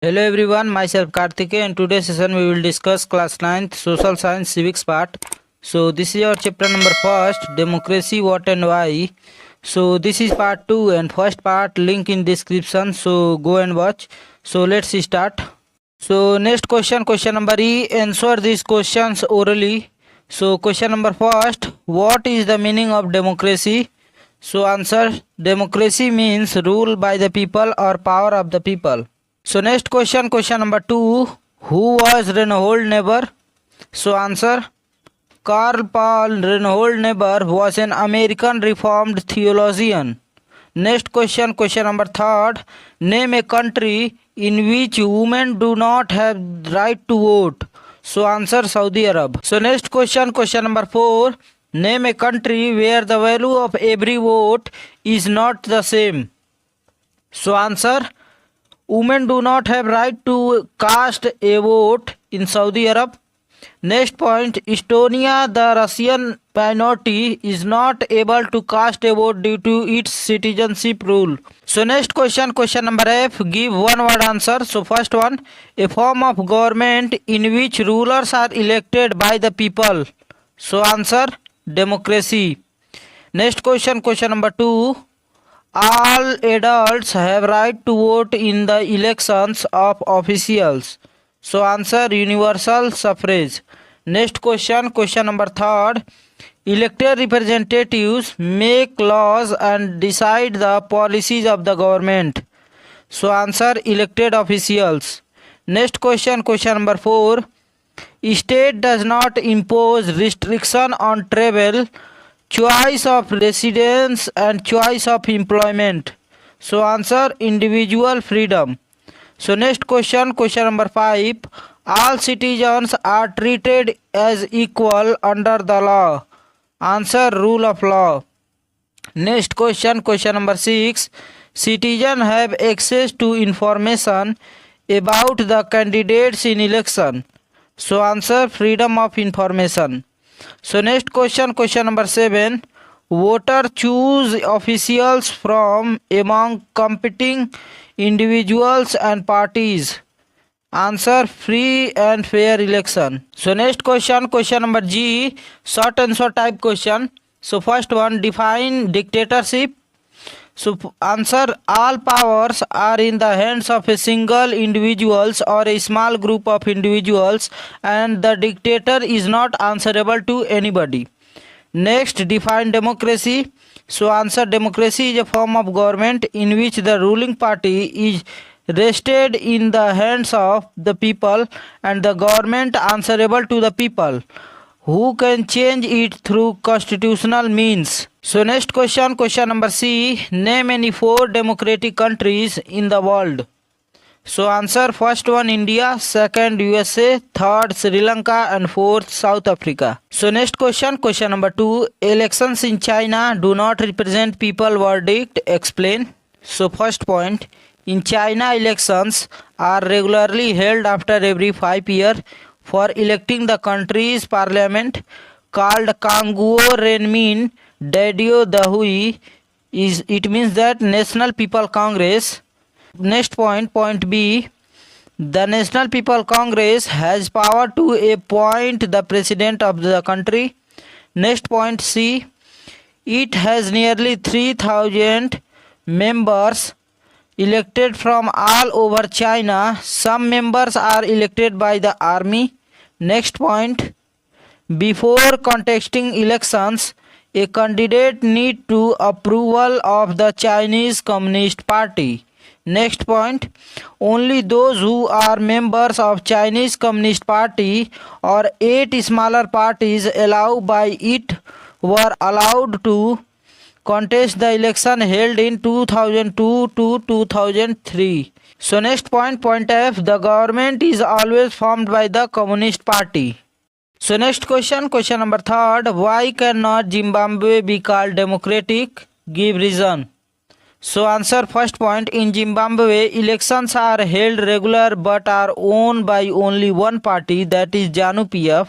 Hello everyone, myself Karthike. In today's session we will discuss class 9th social science civics part. So this is our chapter number first, democracy what and why. So this is part 2 and first part link in description, so go and watch. So let's start. So next question number E, answer these questions orally. So question number first, what is the meaning of democracy? So answer, democracy means rule by the people or power of the people. So next question number 2, who was Reinhold Niebuhr? So answer, Karl Paul Reinhold Niebuhr was an American Reformed theologian. Next question number 3, name a country in which women do not have right to vote. So answer, Saudi Arab. So next question number 4, name a country where the value of every vote is not the same. So answer, women do not have right to cast a vote in Saudi Arab. Next point, Estonia, the Russian minority, is not able to cast a vote due to its citizenship rule. So next question number F, give one word answer. So first one, a form of government in which rulers are elected by the people. So answer, democracy. Next question number 2, all adults have right to vote in the elections of officials. So answer, universal suffrage. Next question number 3, elected representatives make laws and decide the policies of the government. So answer, elected officials. Next question number 4, state does not impose restriction on travel, choice of residence and choice of employment. So answer, individual freedom. So next question number 5, all citizens are treated as equal under the law. Answer, rule of law. Next question number 6, citizens have access to information about the candidates in election. So answer, freedom of information. So next question number 7, voter choose officials from among competing individuals and parties. Answer, free and fair election. So next question number G, short answer type question. So first one, define dictatorship. So answer, all powers are in the hands of a single individuals or a small group of individuals and the dictator is not answerable to anybody. Next, define democracy. So answer, democracy is a form of government in which the ruling party is rested in the hands of the people and the government answerable to the people, who can change it through constitutional means. So next question number C, name any 4 democratic countries in the world. So answer, first one India, second USA, third Sri Lanka and fourth South Africa. So next question number 2, elections in China do not represent people, verdict, explain. So first point, in China elections are regularly held after every 5 years for electing the country's parliament called Kangguo Renmin Dadio Dahui. It means that National People Congress. Next point B, the National People Congress has power to appoint the president of the country. Next point C, it has nearly 3,000 members elected from all over China. Some members are elected by the army. Next point, before contesting elections, a candidate need to approval of the Chinese Communist Party. Next point, only those who are members of Chinese Communist Party or 8 smaller parties allowed by it were allowed to contest the election held in 2002 to 2003. So next point F, the government is always formed by the Communist Party. So next question number 3, why cannot Zimbabwe be called democratic? Give reason. So answer, first point, in Zimbabwe elections are held regular but are owned by only one party, that is ZANU-PF.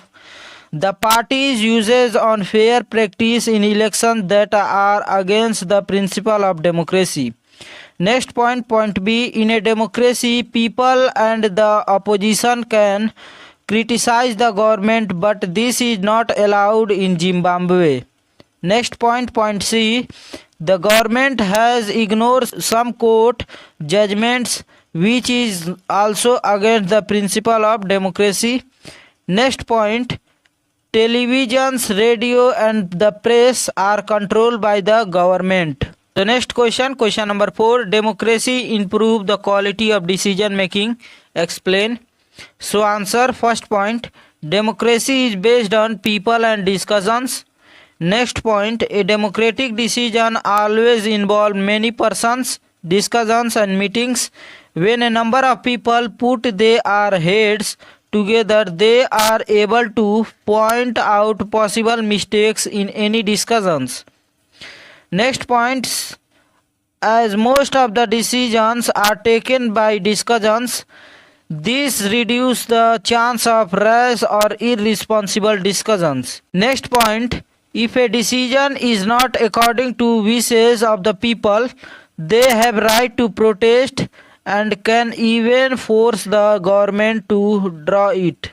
The party's uses on fair practice in elections that are against the principle of democracy. Next point, point B, in a democracy, people and the opposition can criticize the government, but this is not allowed in Zimbabwe. Next point, point C, the government has ignored some court judgments, which is also against the principle of democracy. Next point, televisions, radio and the press are controlled by the government. The next question, question number 4, democracy improve the quality of decision making. Explain. So answer, first point, democracy is based on people and discussions. Next point, a democratic decision always involve many persons, discussions and meetings. When a number of people put their heads together, they are able to point out possible mistakes in any discussions. Next point, as most of the decisions are taken by discussions, this reduces the chance of rash or irresponsible discussions. Next point, if a decision is not according to wishes of the people, they have right to protest and can even force the government to draw it.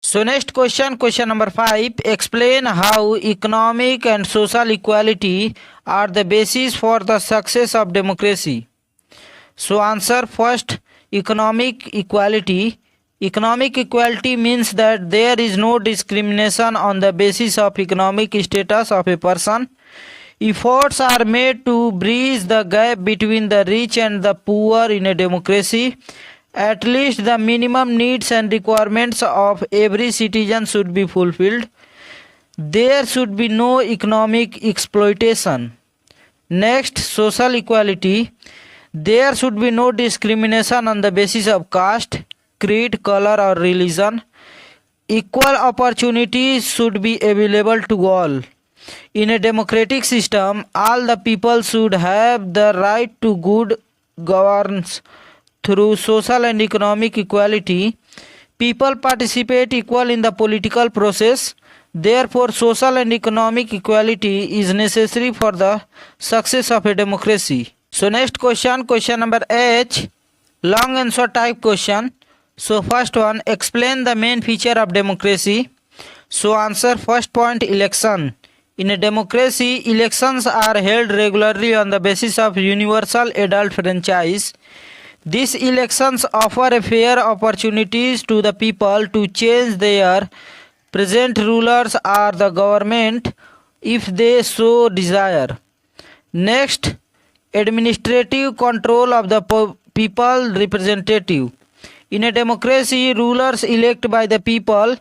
So next question, question number 5, explain how economic and social equality are the basis for the success of democracy. So answer, first, economic equality. Economic equality means that there is no discrimination on the basis of economic status of a person. Efforts are made to bridge the gap between the rich and the poor in a democracy. At least the minimum needs and requirements of every citizen should be fulfilled. There should be no economic exploitation. Next, social equality. There should be no discrimination on the basis of caste, creed, color or religion. Equal opportunities should be available to all. In a democratic system, all the people should have the right to good governance. Through social and economic equality, people participate equal in the political process. Therefore, social and economic equality is necessary for the success of a democracy. So next question, question number H, long answer type question. So first one, explain the main feature of democracy. So answer, first point, election. In a democracy, elections are held regularly on the basis of universal adult franchise. These elections offer a fair opportunities to the people to change their present rulers or the government if they so desire. Next, administrative control of the people representative. In a democracy, rulers elected by the people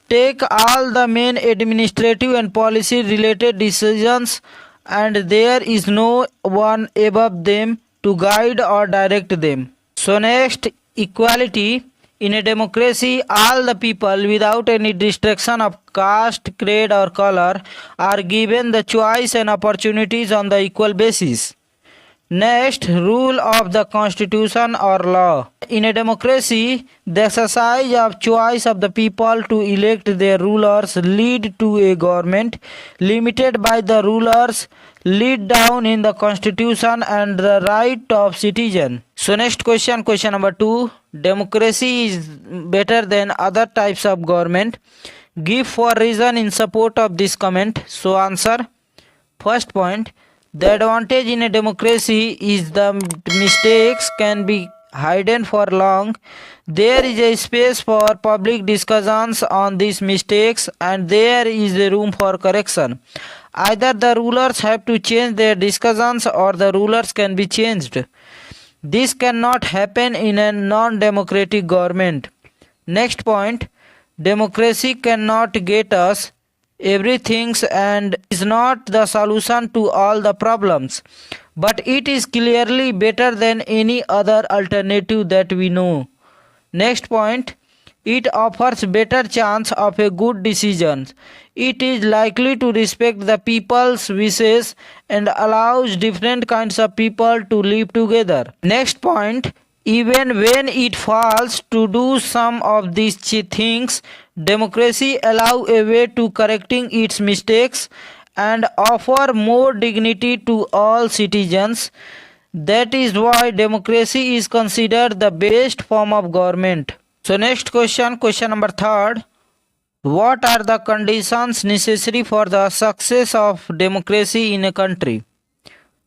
take all the main administrative and policy related decisions, and there is no one above them to guide or direct them. So next, equality. In a democracy, all the people without any restriction of caste, creed or color are given the choice and opportunities on the equal basis. Next, rule of the constitution or law. In a democracy, the exercise of choice of the people to elect their rulers lead to a government limited by the rulers laid down in the constitution and the right of citizen. So next question, question number 2. Democracy is better than other types of government. Give for reason in support of this comment. So answer, first point, the advantage in a democracy is the mistakes can be hidden for long. There is a space for public discussions on these mistakes and there is a room for correction. Either the rulers have to change their discussions or the rulers can be changed. This cannot happen in a non-democratic government. Next point, democracy cannot get us everything and is not the solution to all the problems, but it is clearly better than any other alternative that we know. Next point, it offers better chance of a good decision. It is likely to respect the people's wishes and allows different kinds of people to live together. Next point, even when it fails to do some of these things, democracy allows a way to correcting its mistakes and offer more dignity to all citizens. That is why democracy is considered the best form of government. So next question, question number 3rd. What are the conditions necessary for the success of democracy in a country?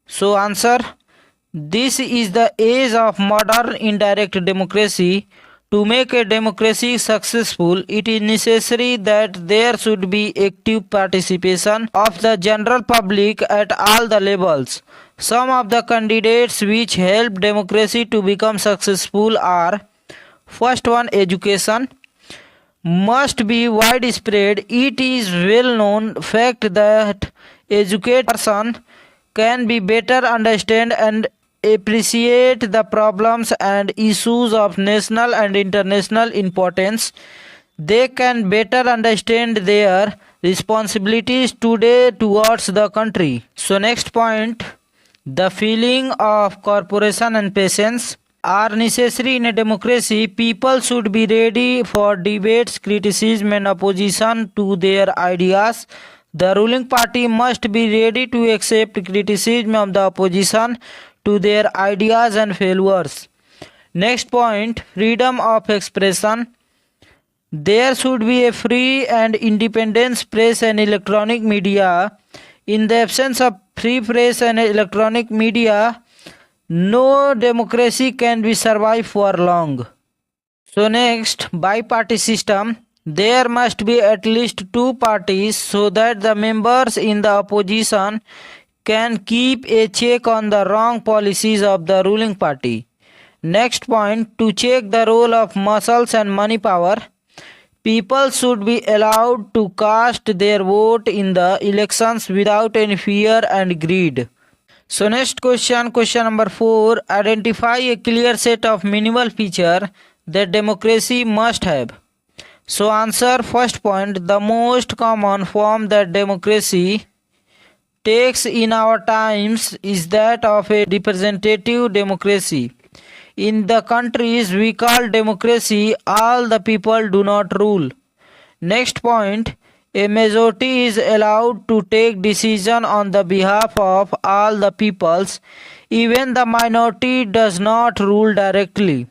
So answer, this is the age of modern indirect democracy. To make a democracy successful, it is necessary that there should be active participation of the general public at all the levels. Some of the candidates which help democracy to become successful are: first one, education must be widespread. It is well known fact that educated person can be better understand and appreciate the problems and issues of national and international importance. They can better understand their responsibilities today towards the country. So next point, the feeling of cooperation and patience are necessary in a democracy. People should be ready for debates, criticism and opposition to their ideas. The ruling party must be ready to accept criticism of the opposition to their ideas and failures. Next point, freedom of expression. There should be a free and independent press and electronic media. In the absence of free press and electronic media, no democracy can be survive for long. So next, bi-party system. There must be at least two parties so that the members in the opposition can keep a check on the wrong policies of the ruling party. Next point, to check the role of muscles and money power. People should be allowed to cast their vote in the elections without any fear and greed. So next question, question number 4. Identify a clear set of minimal features that democracy must have. So answer, first point, the most common form that democracy takes in our times is that of a representative democracy. In the countries we call democracy, all the people do not rule. Next point, a majority is allowed to take decision on the behalf of all the peoples. Even the minority does not rule directly.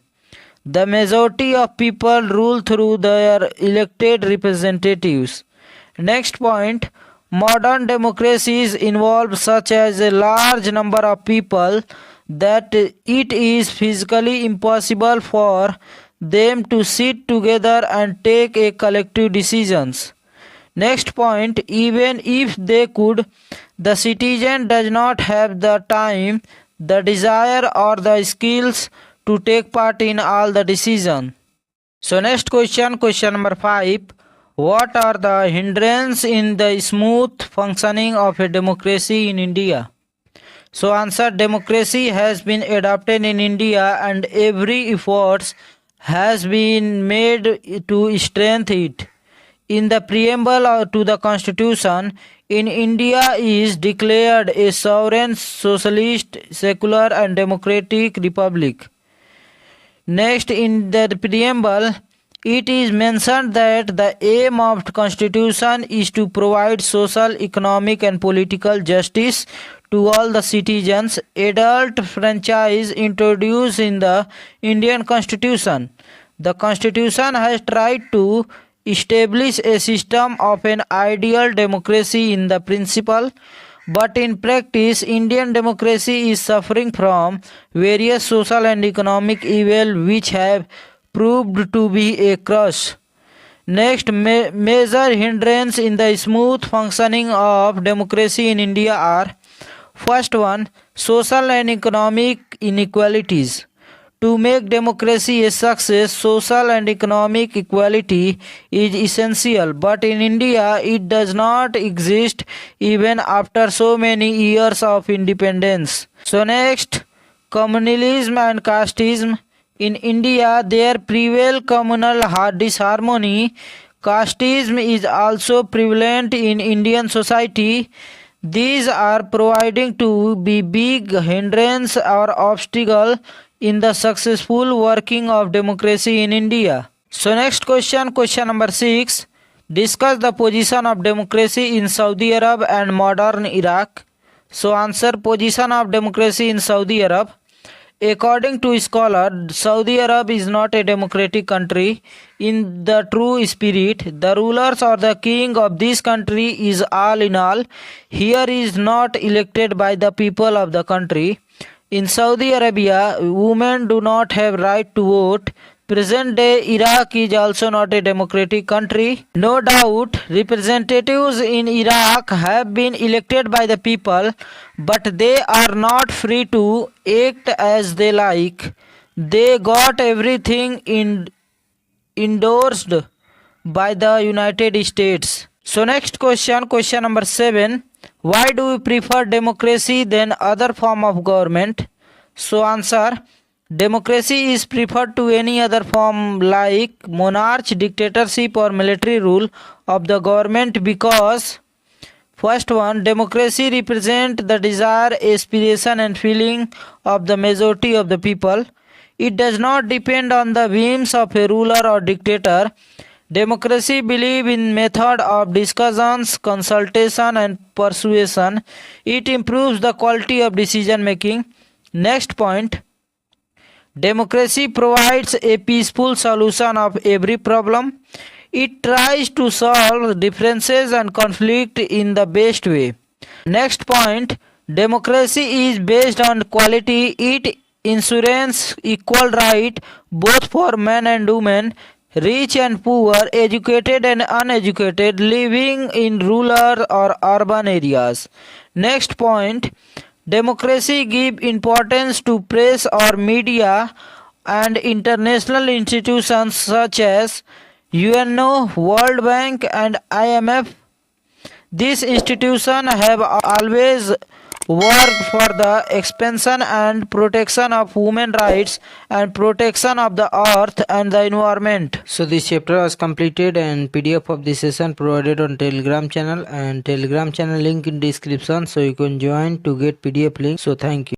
The majority of people rule through their elected representatives. Next point, modern democracies involve such as a large number of people that it is physically impossible for them to sit together and take a collective decisions. Next point, even if they could, the citizen does not have the time, the desire or the skills to take part in all the decision. So next question, question number 5. What are the hindrances in the smooth functioning of a democracy in India? So answer, democracy has been adopted in India and every effort has been made to strengthen it. In the preamble to the constitution, in India is declared a sovereign, socialist, secular and democratic republic. Next, in the preamble, it is mentioned that the aim of the constitution is to provide social, economic and political justice to all the citizens. Adult franchise introduced in the Indian constitution. The constitution has tried to establish a system of an ideal democracy in the principle, but in practice Indian democracy is suffering from various social and economic evils which have proved to be a curse. Next, major hindrance in the smooth functioning of democracy in India are: first one, social and economic inequalities. To make democracy a success, social and economic equality is essential, but in India it does not exist even after so many years of independence. So next, communalism and casteism. In India there prevail communal disharmony. Casteism is also prevalent in Indian society. These are proving to be big hindrance or obstacle in the successful working of democracy in India. So next question, question number 6. Discuss the position of democracy in Saudi Arab and modern Iraq. So answer, position of democracy in Saudi Arab. According to scholar, Saudi Arab is not a democratic country in the true spirit. The rulers or the king of this country is all in all. Here is not elected by the people of the country. In Saudi Arabia, women do not have right to vote. Present day Iraq is also not a democratic country. No doubt, representatives in Iraq have been elected by the people, but they are not free to act as they like. They got everything endorsed by the United States. So next question, question number 7. Why do we prefer democracy than other form of government? So answer, democracy is preferred to any other form like monarch, dictatorship or military rule of the government because first one, democracy represents the desire, aspiration and feeling of the majority of the people. It does not depend on the whims of a ruler or dictator. Democracy believes in method of discussions, consultation and persuasion. It improves the quality of decision making. Next point, democracy provides a peaceful solution of every problem. It tries to solve differences and conflict in the best way. Next point, democracy is based on equality. It ensures equal right both for men and women, rich and poor, educated and uneducated, living in rural or urban areas. Next point, democracy gives importance to press or media and international institutions such as UNO, World Bank and IMF. These institutions have always worked for the expansion and protection of human rights and protection of the earth and the environment. So this chapter was completed and PDF of this session provided on Telegram channel, and Telegram channel link in description, so you can join to get PDF link. So thank you.